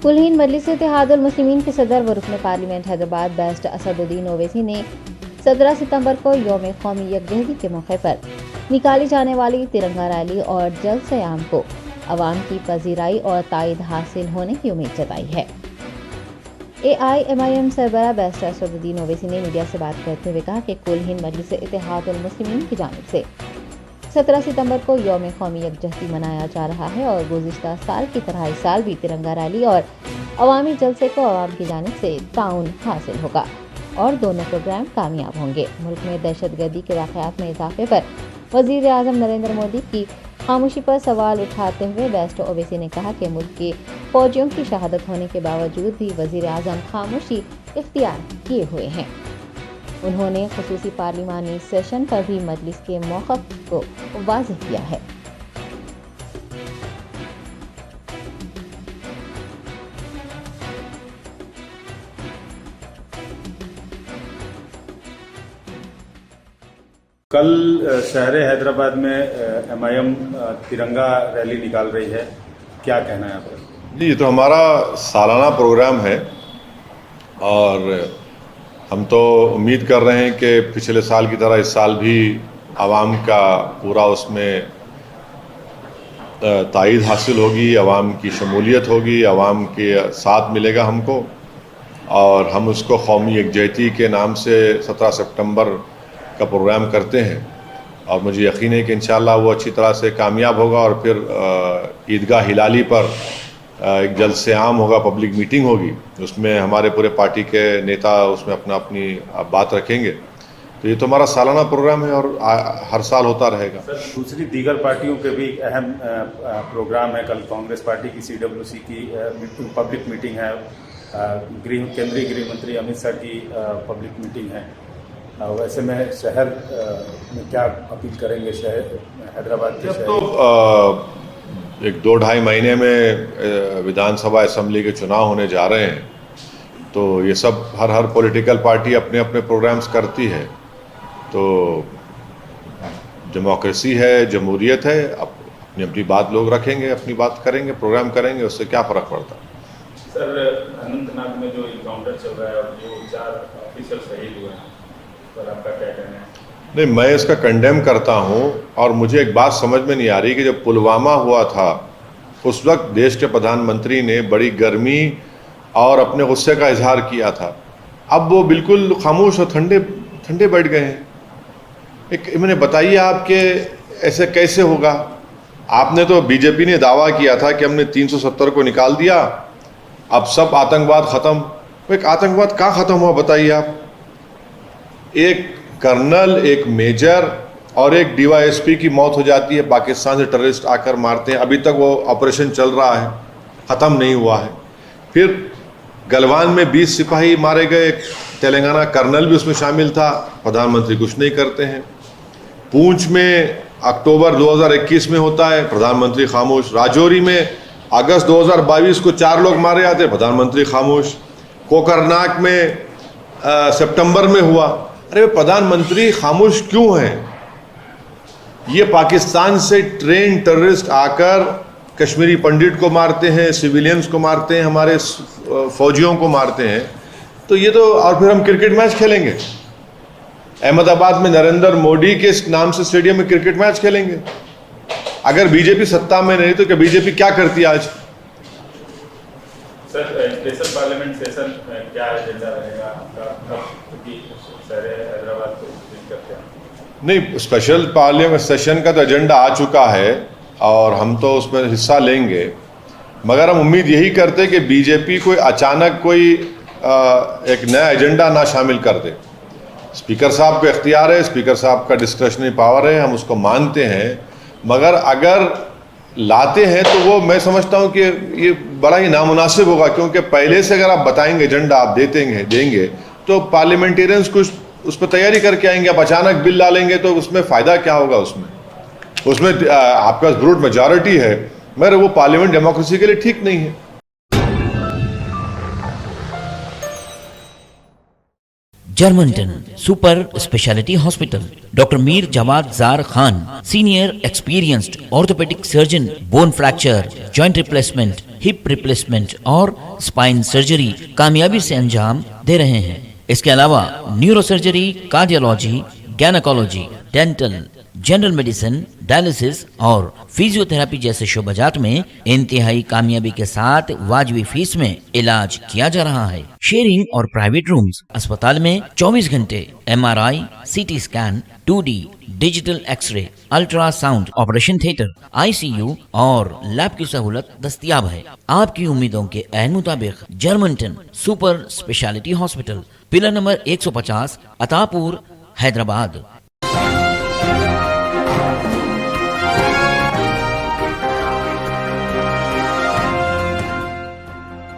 कुल हिंद मजलिस इत्तेहादुल मुस्लिमीन के सदर व रुकन पार्लियामेंट हैदराबाद बेस्ट असदुद्दीन ओवैसी ने 17 सितंबर को यौम कौमी यकजहती के मौके पर निकाली जाने वाली तिरंगा रैली और जलसे आम को अवाम की पजीराई और तायद हासिल होने की उम्मीद जताई है। AIMIM सरबराह बेस्ट असदुद्दीन ओवैसी ने मीडिया से बात करते हुए कहा कि कुल हिंद मजलिस इत्तेहादुल मुस्लिमीन की जानिब से 17 सितंबर को यौम कौमी यकजहती मनाया जा रहा है और गुज़िश्ता साल की तरह इस साल भी तिरंगा रैली और अवामी जलसे को अवाम की जानिब से ताउन हासिल होगा और दोनों प्रोग्राम कामयाब होंगे। मुल्क में दहशतगर्दी के वाक़यात में इजाफे पर वज़ीर आज़म नरेंद्र मोदी की खामोशी पर सवाल उठाते हुए बेस्ट ओवैसी ने कहा कि मुल्क के फौजियों की शहादत होने के बावजूद भी वज़ीर आज़म खामोशी इख्तियार किए हुए हैं। उन्होंने खुसूसी पार्लिमानी सेशन पर भी मजलिस के मौक़िफ़ को वाज़ेह किया है। कल शहर हैदराबाद में MIM तिरंगा रैली निकाल रही है, क्या कहना है आपका? जी, ये तो हमारा सालाना प्रोग्राम है और हम तो उम्मीद कर रहे हैं कि पिछले साल की तरह इस साल भी आवाम का पूरा उसमें तायद हासिल होगी, आवाम की शमूलियत होगी, आवाम के साथ मिलेगा हमको और हम उसको कौमी यकजहती के नाम से 17 सितंबर का प्रोग्राम करते हैं और मुझे यकीन है कि इंशाअल्लाह वो अच्छी तरह से कामयाब होगा और फिर ईदगाह हिलाली पर एक जलसे आम होगा, पब्लिक मीटिंग होगी, उसमें हमारे पूरे पार्टी के नेता उसमें अपनी बात रखेंगे। तो ये तो हमारा सालाना प्रोग्राम है और हर साल होता रहेगा। सर, दूसरी दीगर पार्टियों के भी अहम प्रोग्राम है। कल कांग्रेस पार्टी की CWC की पब्लिक मीटिंग है, केंद्रीय गृह मंत्री अमित शाह की पब्लिक मीटिंग है। वैसे में शहर में क्या अपील करेंगे शहर हैदराबाद के शहर? तो एक 2-2.5 महीने में विधानसभा असेंबली के चुनाव होने जा रहे हैं, तो ये सब हर पॉलिटिकल पार्टी अपने अपने प्रोग्राम्स करती है। तो डेमोक्रेसी है, जमहूरियत है, अपनी अपनी बात लोग रखेंगे, अपनी बात करेंगे, प्रोग्राम करेंगे, उससे क्या फ़र्क पड़ता है। सर, अनंतनाग में जो इनकाउंटर चल रहा है और जो 4 ऑफिसर शहीद हुए हैं, पर आपका क्या कहना है? नहीं, मैं इसका कंडेम करता हूँ और मुझे एक बात समझ में नहीं आ रही कि जब पुलवामा हुआ था उस वक्त देश के प्रधानमंत्री ने बड़ी गर्मी और अपने गुस्से का इजहार किया था। अब वो बिल्कुल खामोश और ठंडे बैठ गए हैं। एक मैंने बताइए आपके ऐसे कैसे होगा? आपने तो बीजेपी ने दावा किया था कि हमने 370 को निकाल दिया, अब सब आतंकवाद ख़त्म। एक आतंकवाद कहाँ ख़त्म हुआ बताइए आप? एक कर्नल, एक मेजर और एक DYSP की मौत हो जाती है, पाकिस्तान से टेररिस्ट आकर मारते हैं। अभी तक वो ऑपरेशन चल रहा है, ख़त्म नहीं हुआ है। फिर गलवान में 20 सिपाही मारे गए, तेलंगाना कर्नल भी उसमें शामिल था, प्रधानमंत्री कुछ नहीं करते हैं। पूंछ में अक्टूबर 2021 में होता है, प्रधानमंत्री खामोश। राजौरी में अगस्त 2022 को 4 लोग मारे जाते, प्रधानमंत्री खामोश। कोकरनाग में सितंबर में हुआ। अरे प्रधानमंत्री खामोश क्यों हैं? ये पाकिस्तान से ट्रेन टेररिस्ट आकर कश्मीरी पंडित को मारते हैं, सिविलियंस को मारते हैं, हमारे फौजियों को मारते हैं। तो ये तो, और फिर हम क्रिकेट मैच खेलेंगे अहमदाबाद में, नरेंद्र मोदी के नाम से स्टेडियम में क्रिकेट मैच खेलेंगे। अगर बीजेपी सत्ता में नहीं तो क्या बीजेपी क्या करती आज? सर, स्पेशल पार्लियामेंट सेशन क्या एजेंडा रहेगा आपका? हैदराबाद को करते हैं? नहीं, स्पेशल पार्लियामेंट सेशन का तो एजेंडा आ चुका है और हम तो उसमें हिस्सा लेंगे, मगर हम उम्मीद यही करते कि बीजेपी कोई अचानक कोई एक नया एजेंडा ना शामिल कर दे। स्पीकर साहब को इख्तियार है, स्पीकर साहब का डिस्क्रिशनरी पावर है, हम उसको मानते हैं, मगर अगर लाते हैं तो वो मैं समझता हूँ कि ये बड़ा ही नामुनासिब होगा, क्योंकि पहले से अगर आप बताएंगे एजेंडा आप देंगे तो पार्लियामेंटेरियंस कुछ उस पर तैयारी करके आएंगे। आप अचानक बिल डालेंगे तो उसमें फ़ायदा क्या होगा? उसमें आपके पास ब्रूट मेजॉरिटी है, मगर वो पार्लियामेंट डेमोक्रेसी के लिए ठीक नहीं है। Germanton super speciality hospital, doctor Mir Jawad Zar Khan, senior experienced orthopaedic surgeon, bone fracture, joint replacement, hip replacement और स्पाइन सर्जरी कामयाबी से अंजाम दे रहे हैं। इसके अलावा neuro surgery, cardiology, gynaecology, dental, general medicine, dialysis और फिजियोथेरेपी जैसे शोबाजात में इंतहाई कामयाबी के साथ वाजबी फीस में इलाज किया जा रहा है। शेयरिंग और प्राइवेट रूम्स, अस्पताल में 24 घंटे MRI, CT scan, 2D digital x-ray, ultrasound, operation theatre, ICU और लैब की सहूलत दस्तयाब है। आपकी उम्मीदों के ऐन मुताबिक Germanton super speciality hospital, pillar number 150, Attapur, Hyderabad.